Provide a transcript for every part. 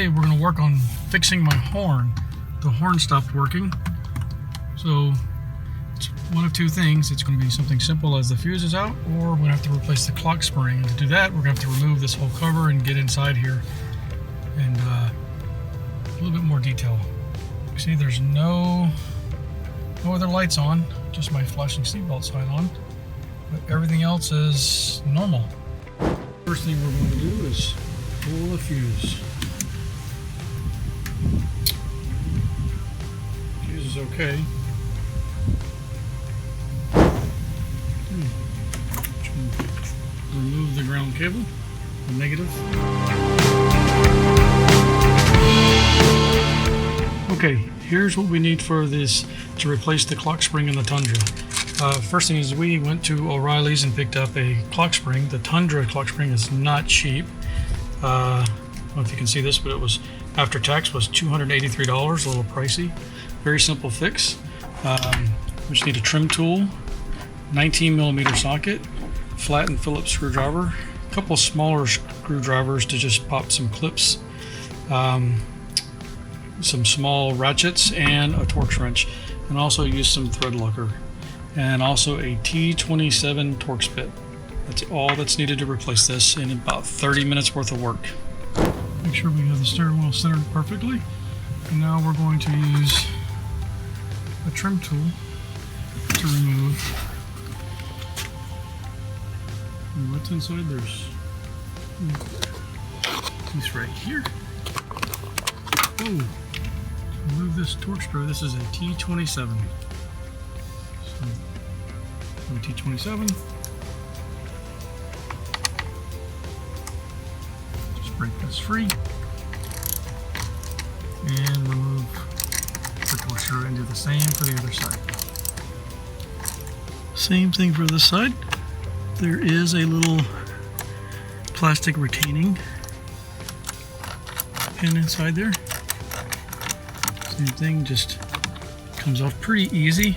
Today we're going to work on fixing my horn. The horn stopped working, so it's one of two things. It's going to be something simple as the fuse is out, or we're going to have to replace the clock spring. And to do that, we're going to have to remove this whole cover and get inside here and a little bit more detail. You see there's no other lights on, just my flashing seatbelt sign on, but everything else is normal. First thing we're going to do is pull the fuse. Fuse is okay. Remove the ground cable, the negative. Okay, here's what we need for this to replace the clock spring in the Tundra. First thing is we went to O'Reilly's and picked up a clock spring. The Tundra clock spring is not cheap. I don't know if you can see this, but it was after tax was $283, a little pricey. Very simple fix. We just need a trim tool, 19mm socket, flat and Phillips screwdriver, a couple smaller screwdrivers to just pop some clips, some small ratchets, and a Torx wrench, and also use some thread locker, and also a T27 Torx bit. That's all that's needed to replace this in about 30 minutes worth of work. Make sure we have the steering wheel centered perfectly. And now we're going to use a trim tool to remove what's inside. There's a piece right here. Oh, remove this Torx screw. This is a T27. So, T27. Just break this free and remove the Torx screw and do the same for the other side. Same thing for this side. There is a little plastic retaining pin inside there. Same thing, just comes off pretty easy.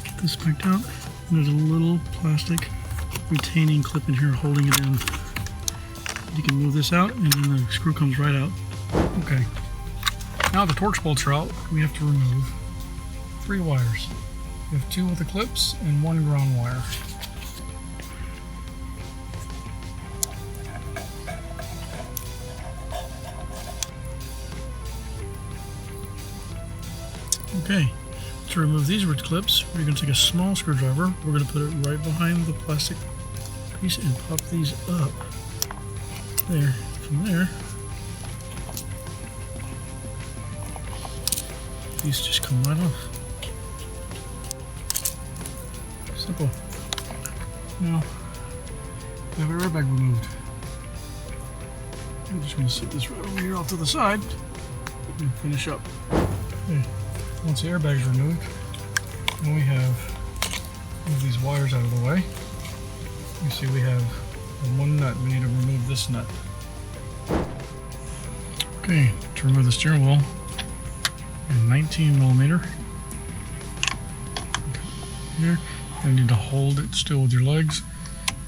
Get this back out. There's a little plastic retaining clip in here holding it in. You can move this out and then the screw comes right out. Okay. Now the Torx bolts are out, we have to remove 3 wires. We have 2 with the clips and 1 ground wire. Okay. To remove these ridge clips, we're going to take a small screwdriver. We're going to put it right behind the plastic piece and pop these up. There. From there, these just come right off. Simple. Now, we have our airbag removed. I'm just going to set this right over here off to the side and finish up. Okay. Once the airbag is removed, then we have move these wires out of the way. You see we have one nut. We need to remove this nut. Okay, to remove the steering wheel, 19mm. Here, you need to hold it still with your legs.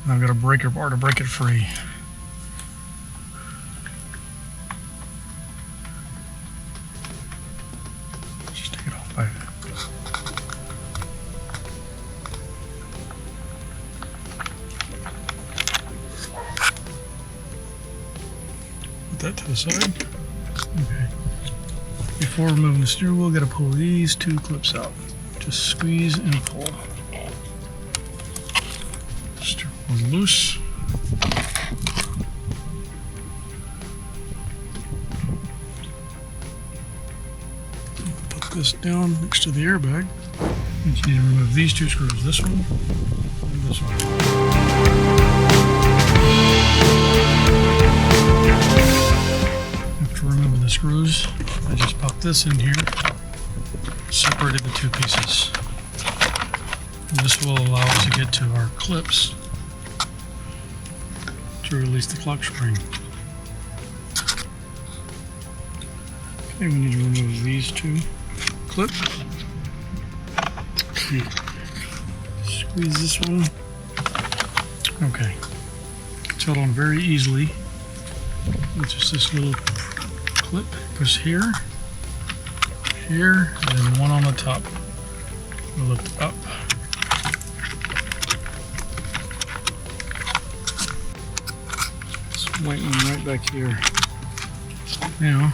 And I've got a breaker bar to break it free. Just take it off by put that to the side. Okay. Before removing the steering wheel, got to pull these 2 clips out. Just squeeze and pull. Steering wheel loose. Put this down next to the airbag. You just need to remove these 2 screws. This one and this one. After removing the screws, I just popped this in here, separated the 2 pieces. And this will allow us to get to our clips to release the clock spring. Okay, we need to remove these two clips. Okay. Squeeze this one. Okay. It's held on very easily. It's just this little clip goes here, here, and then one on the top. We'll lift up. It's white one right back here. Now,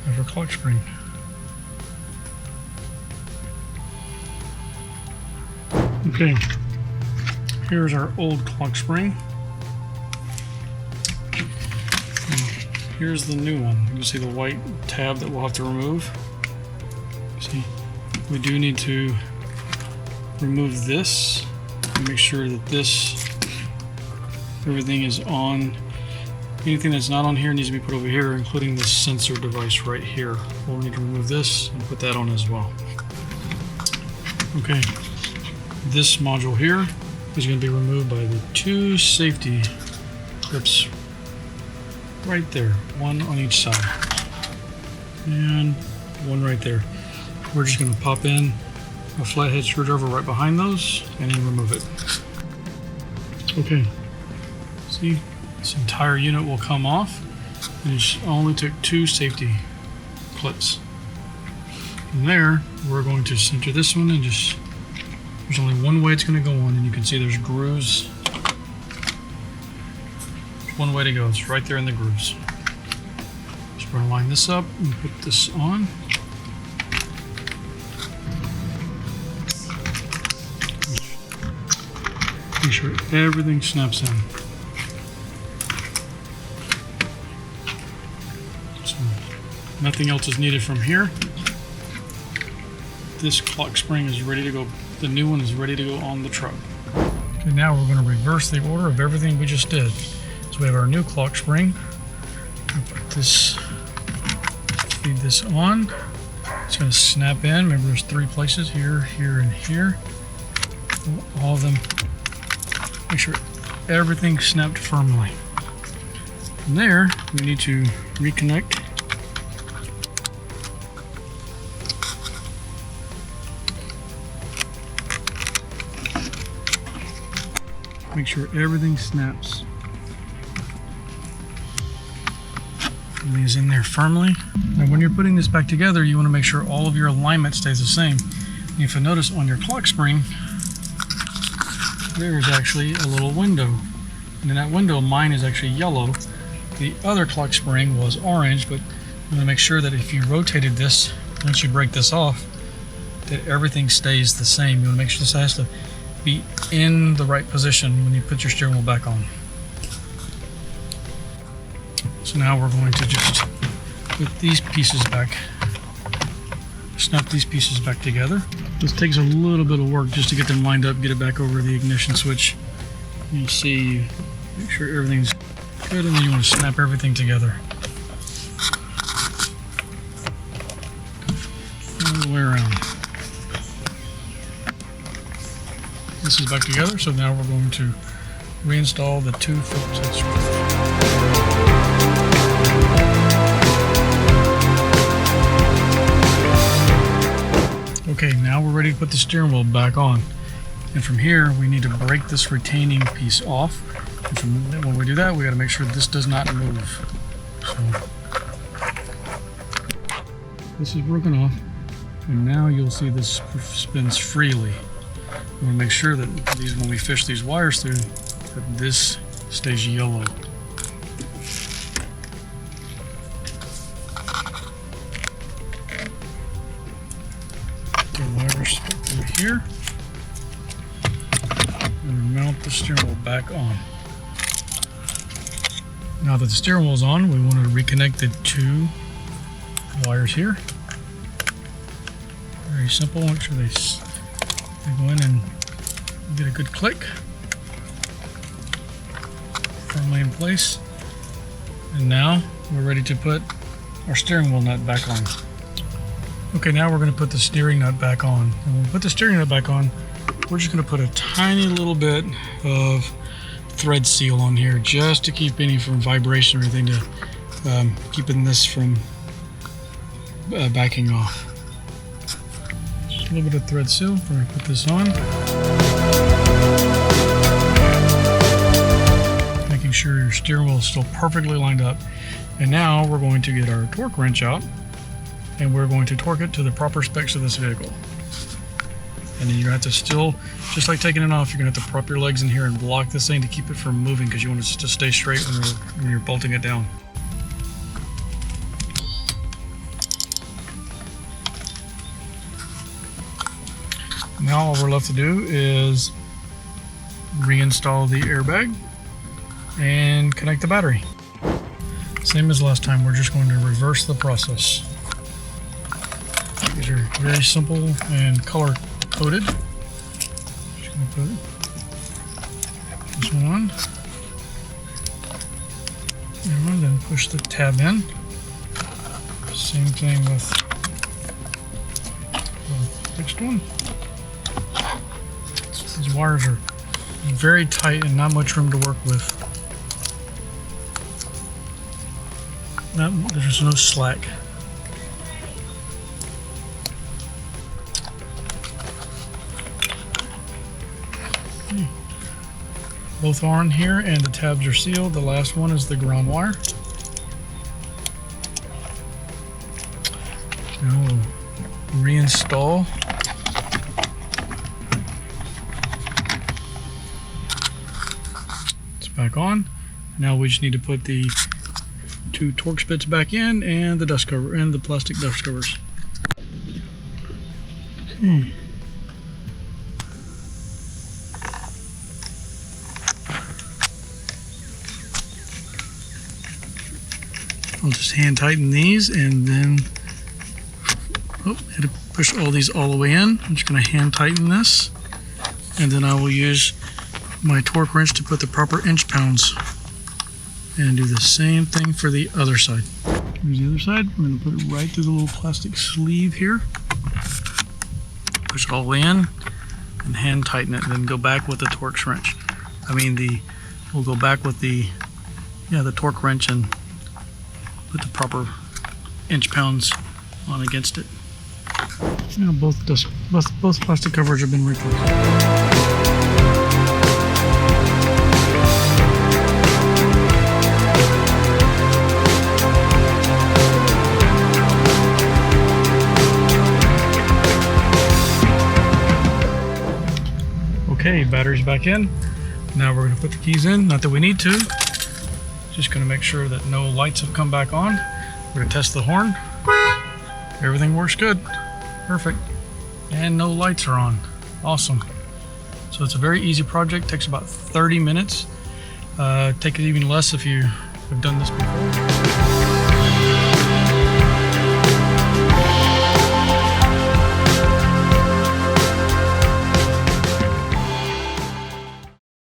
there's our clock spring. Okay, here's our old clock spring. Here's the new one. You can see the white tab that we'll have to remove. See, we do need to remove this and make sure that everything is on. Anything that's not on here needs to be put over here, including the sensor device right here. We'll need to remove this and put that on as well. Okay, this module here is going to be removed by the two safety clips right there, one on each side and one right there. We're just going to pop in a flathead screwdriver right behind those and then remove it. Okay, see, this entire unit will come off, and it only took two safety clips. From there, we're going to center this one and just, there's only one way it's going to go on, and you can see there's grooves. One way to go, it's right there in the grooves. So we're going to line this up and put this on. Make sure everything snaps in. So nothing else is needed from here. This clock spring is ready to go. The new one is ready to go on the truck. Okay, now we're going to reverse the order of everything we just did. So we have our new clock spring. Put this, feed this on. It's going to snap in. Remember, there's three places here, here, and here. All of them. Make sure everything snapped firmly. From there, we need to reconnect. Make sure everything snaps. Everything is in there firmly. Now when you're putting this back together, you want to make sure all of your alignment stays the same. And if you notice on your clock spring, there is actually a little window. And in that window, mine is actually yellow. The other clock spring was orange, but you want to make sure that if you rotated this, once you break this off, that everything stays the same. You want to make sure this has to be in the right position when you put your steering wheel back on. So now we're going to just put these pieces back, snap these pieces back together. This takes a little bit of work just to get them lined up, get it back over the ignition switch. You see, make sure everything's good, and then you want to snap everything together. All the way around. This is back together, so now we're going to reinstall the two Phillips head screws. Okay, now we're ready to put the steering wheel back on. And from here, we need to break this retaining piece off. And when we do that, we got to make sure this does not move. So this is broken off, and now you'll see this spins freely. We want to make sure that these, when we fish these wires through, that this stays yellow. The wires through here, and mount the steering wheel back on. Now that the steering wheel is on, we want to reconnect the two wires here. Very simple. Make sure they go in and get a good click. Firmly in place. And now we're ready to put our steering wheel nut back on. Okay, now we're going to put the steering nut back on. And when we put the steering nut back on, we're just going to put a tiny little bit of thread seal on here just to keep any from vibration or anything, to keeping this from backing off. Just a little bit of thread seal. We're going to put this on. Making sure your steering wheel is still perfectly lined up. And now we're going to get our torque wrench out, and we're going to torque it to the proper specs of this vehicle. And then you're going to have to still, just like taking it off, you're going to have to prop your legs in here and block this thing to keep it from moving, because you want it to stay straight when you're bolting it down. Now all we're left to do is reinstall the airbag and connect the battery. Same as last time, we're just going to reverse the process. These are very simple and color coded. Just going to put this one on. And then push the tab in. Same thing with the fixed one. These wires are very tight and not much room to work with. There's no slack. Both are on here and the tabs are sealed. The last one is the ground wire. Now we'll reinstall. It's back on. Now we just need to put the 2 Torx bits back in and the dust cover and the plastic dust covers. Okay. I'll just hand tighten these, and then had to push all these all the way in. I'm just going to hand tighten this, and then I will use my torque wrench to put the proper inch pounds and do the same thing for the other side. Here's the other side. We're going to put it right through the little plastic sleeve here. Push it all the way in and hand tighten it, and then go back with the Torx wrench. We'll go back with the torque wrench and put the proper inch pounds on against it. Both plastic covers have been replaced. Okay, battery's back in. Now we're going to put the keys in. Not that we need to. Just going to make sure that no lights have come back on. We're going to test the horn. Everything works good. Perfect. And no lights are on. Awesome. So it's a very easy project. Takes about 30 minutes. Take it even less if you have done this before.